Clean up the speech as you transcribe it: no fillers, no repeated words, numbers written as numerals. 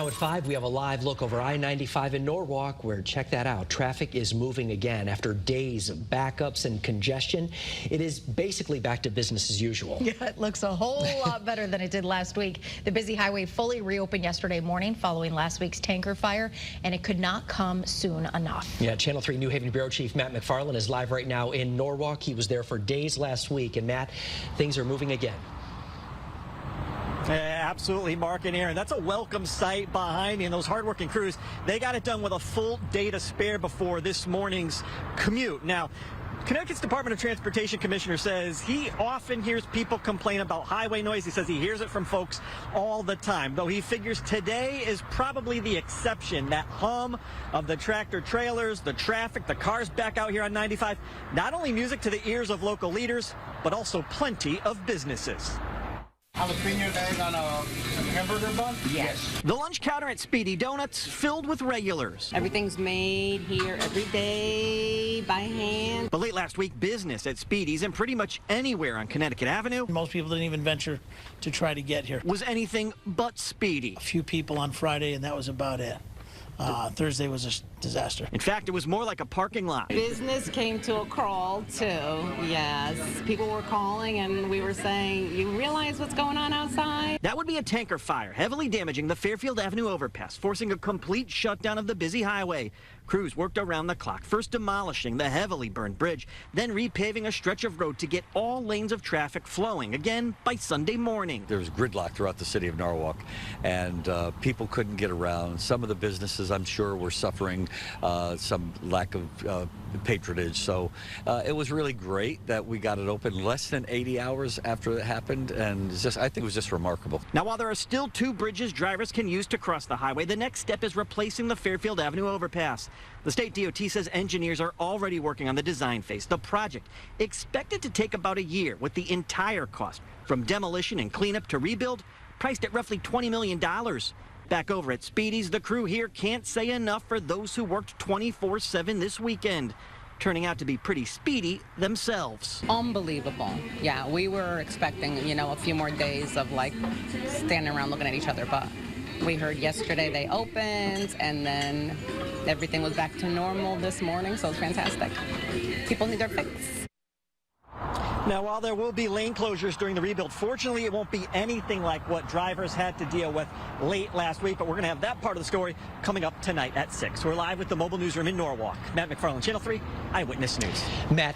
Now at 5, we have a live look over I-95 in Norwalk, where, check that out, traffic is moving again. After days of backups and congestion, it is basically back to business as usual. Yeah, it looks a whole lot better than it did last week. The busy highway fully reopened yesterday morning following last week's tanker fire, and it could not come soon enough. Yeah, Channel 3 New Haven Bureau Chief Matt McFarland is live right now in Norwalk. He was there for days last week, and Matt, things are moving again. Absolutely, Mark and Aaron. That's a welcome sight behind me, and those hardworking crews, they got it done with a full day to spare before this morning's commute. Now, Connecticut's Department of Transportation Commissioner says he often hears people complain about highway noise. He says he hears it from folks all the time, though he figures today is probably the exception. That hum of the tractor trailers, the traffic, the cars back out here on 95, not only music to the ears of local leaders, but also plenty of businesses. Jalapeno bag on a hamburger bun? Yes. The lunch counter at Speedy Donuts filled with regulars. Everything's made here every day by hand. But late last week, business at Speedy's and pretty much anywhere on Connecticut Avenue. Most people didn't even venture to try to get here. Was anything but speedy. A few people on Friday, and that was about it. Thursday was a disaster. In fact, it was more like a parking lot. Business came to a crawl, too. Yes. People were calling, and we were saying, you realize what's going on outside? That would be a tanker fire, heavily damaging the Fairfield Avenue overpass, forcing a complete shutdown of the busy highway. Crews worked around the clock, first demolishing the heavily burned bridge, then repaving a stretch of road to get all lanes of traffic flowing again by Sunday morning. There was gridlock throughout the city of Norwalk, and people couldn't get around. Some of the businesses, I'm sure, were suffering some lack of patronage. So it was really great that we got it open less than 80 hours after it happened, and I think it was just remarkable. Now, while there are still 2 bridges drivers can use to cross the highway, the next step is replacing the Fairfield Avenue overpass. The state DOT says engineers are already working on the design phase. The project expected to take about a year, with the entire cost, from demolition and cleanup to rebuild, priced at roughly $20 million. Back over at Speedy's, the crew here can't say enough for those who worked 24/7 this weekend, turning out to be pretty speedy themselves. Unbelievable. Yeah, we were expecting, a few more days of, standing around looking at each other, but we heard yesterday they opened, and then everything was back to normal this morning, so it's fantastic. People need their fix. Now, while there will be lane closures during the rebuild, fortunately, it won't be anything like what drivers had to deal with late last week, but we're going to have that part of the story coming up tonight at 6. We're live with the mobile newsroom in Norwalk. Matt McFarland, Channel 3 Eyewitness News. Matt.